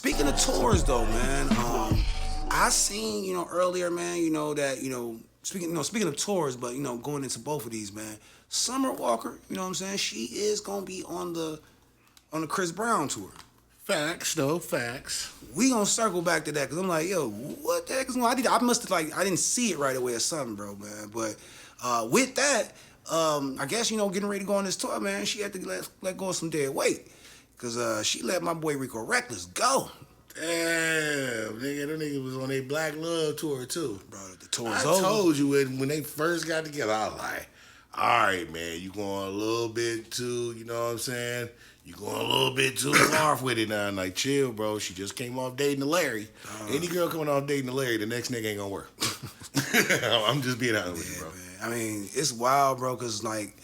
Speaking of tours, though, man, I seen earlier, man, that speaking of tours, but going into both of these, man, Summer Walker, you know what I'm saying, she is gonna be on the Chris Brown tour. Facts, though, facts. We gonna circle back to that because I'm like, yo, what the heck is going on? I must have I didn't see it right away or something, bro, man. But with that, I guess getting ready to go on this tour, man. She had to let go of some dead weight because she let my boy Rico Recklezz go. Damn, nigga, them niggas was on their Black Love tour too. Bro, the tour's I over. told you when they first got together, I was like, all right, man, you going a little bit too, you know what I'm saying? You going a little bit too far with it now. I'm like, chill, bro. She just came off dating the Larry. Any girl coming off dating the Larry, the next nigga ain't gonna work. I'm just being honest with you, bro. Man. I mean, it's wild, bro, because, like,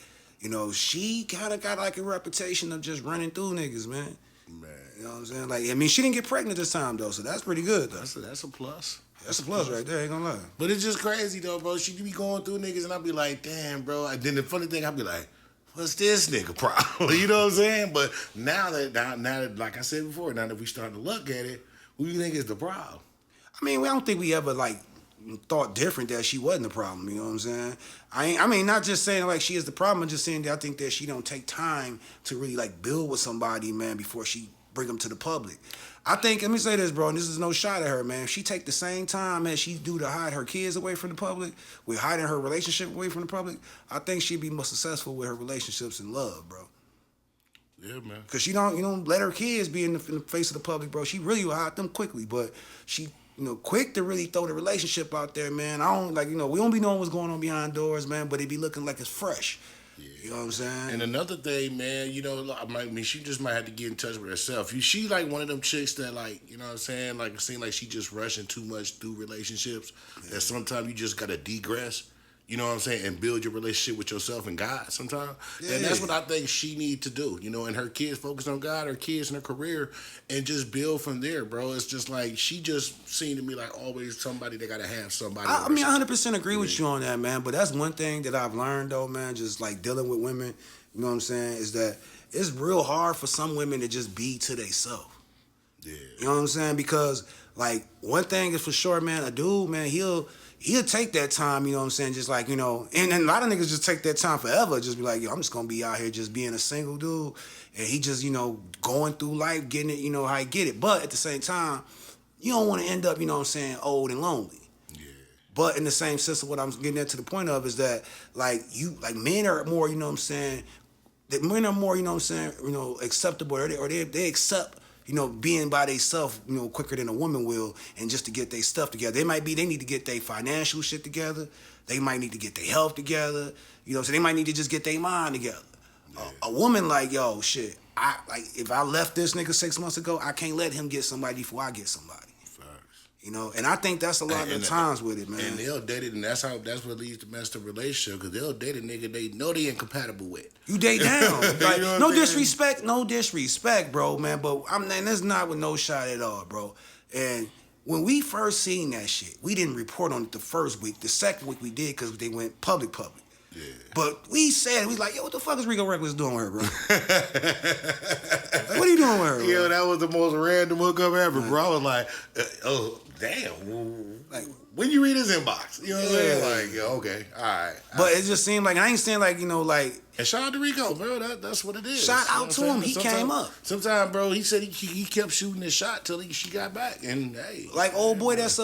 she kind of got, like, a reputation of just running through niggas, man. Man. You know what I'm saying? Like, I mean, she didn't get pregnant this time, though, so that's pretty good, though. That's a plus. That's a plus right there, ain't gonna lie. But it's just crazy, though, bro. She be going through niggas, and I be like, damn, bro. And then the funny thing, I be like, what's this nigga problem? You know what I'm saying? But now that, like I said before, now that we starting to look at it, who do you think is the problem? I mean, I don't think we ever, like, thought different that she wasn't the problem, you know what I'm saying? I mean, not just saying, like, she is the problem, I'm just saying that I think that she don't take time to really, like, build with somebody, man, before she bring them to the public. I think, let me say this, bro, and this is no shot at her, man. If she take the same time as she do to hide her kids away from the public, with hiding her relationship away from the public, I think she'd be more successful with her relationships and love, bro. Yeah, man. Because she don't let her kids be in the face of the public, bro. She really will hide them quickly, but she, quick to really throw the relationship out there, man. I don't, like, we don't be knowing what's going on behind doors, man, but it be looking like it's fresh. Yeah. You know what I'm saying? And another thing, man, I mean, she just might have to get in touch with herself. She like one of them chicks that, like, you know what I'm saying? Like, it seems like she just rushing too much through relationships. Yeah. That sometimes you just got to degress. You know what I'm saying? And build your relationship with yourself and God sometimes. Yeah. And that's what I think she need to do. And her kids focus on God, her kids and her career, and just build from there, bro. It's just like, she just seemed to me like always somebody that got to have somebody. I mean, I 100% agree with you on that, man. But that's one thing that I've learned, though, man, just like dealing with women, you know what I'm saying, is that it's real hard for some women to just be to themselves. Yeah. You know what I'm saying? Because, like, one thing is for sure, man, a dude, man, he'll take that time, you know what I'm saying, just like, and a lot of niggas just take that time forever, just be like, yo, I'm just gonna be out here just being a single dude, and he just, going through life, getting it, how he get it. But at the same time, you don't want to end up, old and lonely. Yeah. But in the same sense of what I'm getting at to the point of is that, like, men are more, that men are more, acceptable, or they accept, being by themselves, quicker than a woman will, and just to get their stuff together. They need to get their financial shit together. They might need to get their health together. So they might need to just get their mind together. Yeah. A woman like, yo, shit, if I left this nigga 6 months ago, I can't let him get somebody before I get somebody. And I think that's a lot of the times with it, man. And they'll date it, and that's what leads to messed up relationship, because they'll date a nigga they know they incompatible with. You date down. Like, no disrespect, bro, man. But that's not with no shot at all, bro. And when we first seen that shit, we didn't report on it the first week. The second week we did because they went public. Yeah. But we said, we like, yo, what the fuck is Rico Recklezz doing with her, bro? Like, what are you doing with her, bro? Yo, that was the most random hookup ever, bro. I was like, oh, damn. Like, when you read his inbox, you know what I'm saying? Like, yo, okay, all right. But it just seemed like, I ain't saying like, like. And shout out to Rico, bro. That's what it is. Shout out to him. He came up. Sometimes, bro, he said he kept shooting his shot till she got back. And, hey. Like old boy that's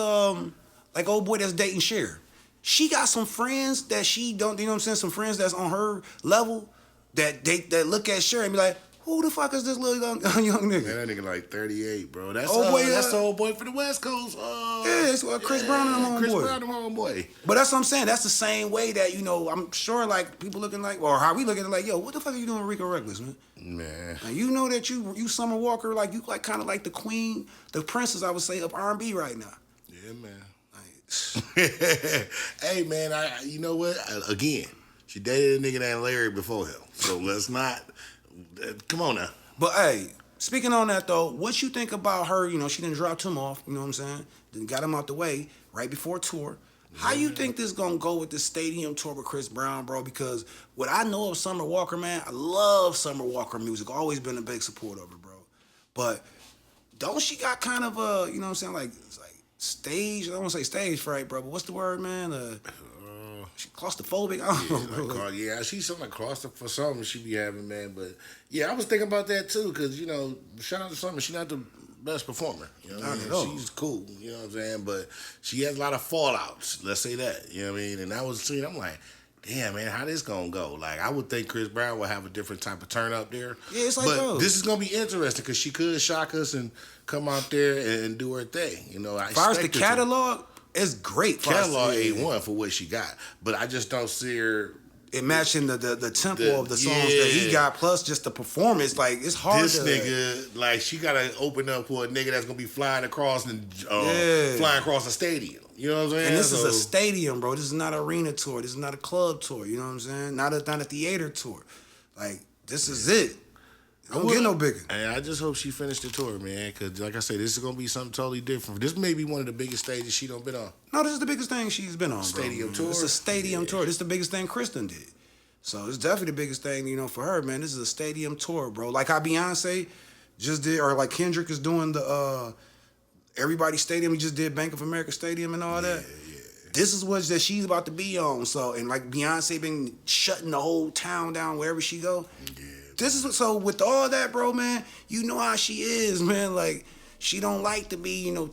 dating Cher. She got some friends that she don't, you know what I'm saying? Some friends that's on her level that look at Cher and be like, who the fuck is this little young nigga? Man, that nigga like 38, bro. That's the old boy for the West Coast. Yeah, it's Chris Brown and homeboy. Chris Brown and homeboy. But that's what I'm saying. That's the same way that, I'm sure like people looking like, or how we looking at like, yo, what the fuck are you doing with Rico Recklezz, man? Man. And you know that you Summer Walker, like you like kind of like the queen, the princess, I would say, of R&B right now. Yeah, man. Hey, man, you know what? Again, she dated a nigga named Larry before him. So let's not, come on now. But hey, speaking on that though, what you think about her, she done dropped him off, you know what I'm saying? Then got him out the way right before tour. How you think this gonna go with the stadium tour with Chris Brown, bro? Because what I know of Summer Walker, man, I love Summer Walker music. Always been a big supporter of her, bro. But don't she got kind of a, you know what I'm saying, like, it's like stage, I don't want to say stage fright, bro, but what's the word, man? She claustrophobic? I don't know. Yeah, she's something like claustrophobic for something she be having, man. But yeah, I was thinking about that too, because you know, shout out to Summer, she's not the best performer. You know what I mean? She's cool, you know what I'm saying? But she has a lot of fallouts, let's say that. You know what I mean? And I was seeing, I'm like, damn, man, how this gonna go? Like, I would think Chris Brown would have a different type of turn up there. Yeah, it's like, but this is gonna be interesting because she could shock us and come out there and do her thing. You know, as far as the catalog, it's great. Catalog A1 for what she got, but I just don't see her. It matching the tempo of the songs that he got, plus just the performance. Like, it's hard. This nigga, like, she gotta open up for a nigga that's gonna be flying across and flying across a stadium. You know what I'm saying? And this is a stadium, bro. This is not an arena tour. This is not a club tour. You know what I'm saying? Not a theater tour. Like, this is it. Don't get no bigger. And I just hope she finished the tour, man, because like I said, this is gonna be something totally different. This may be one of the biggest stages she done been on. No, this is the biggest thing she's been on. Stadium bro. tour. It's a stadium tour. This is the biggest thing Kristen did. So it's definitely the biggest thing, you know, for her, man. This is a stadium tour, bro. Like how Beyonce just did, or like Kendrick is doing the Everybody Stadium. He just did Bank of America Stadium and all that. Yeah. This is what that she's about to be on. So, and like Beyonce been shutting the whole town down wherever she go. Yeah. This is so with all that, bro, man. You know how she is, man. Like, she don't like to be, you know,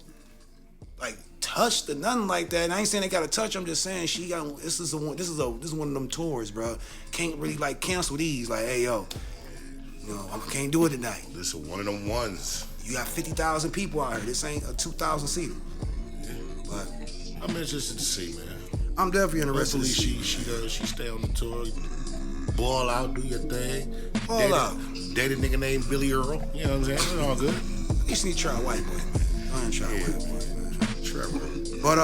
like touched or nothing like that. And I ain't saying they gotta touch. I'm just saying she got. This is one of them tours, bro. Can't really like cancel these. Like, hey, yo, you know, I can't do it tonight. This is one of them ones. You got 50,000 people out here. This ain't a 2,000 seater. Yeah. But I'm interested to see, man. I'm definitely interested. Hopefully she stay on the tour. Ball out, do your thing. Ball out. Date a nigga named Billy Earl. You know what I'm saying? It's all good. You just need to try a white boy, man. Go ahead and try a white boy, man. Trevor. But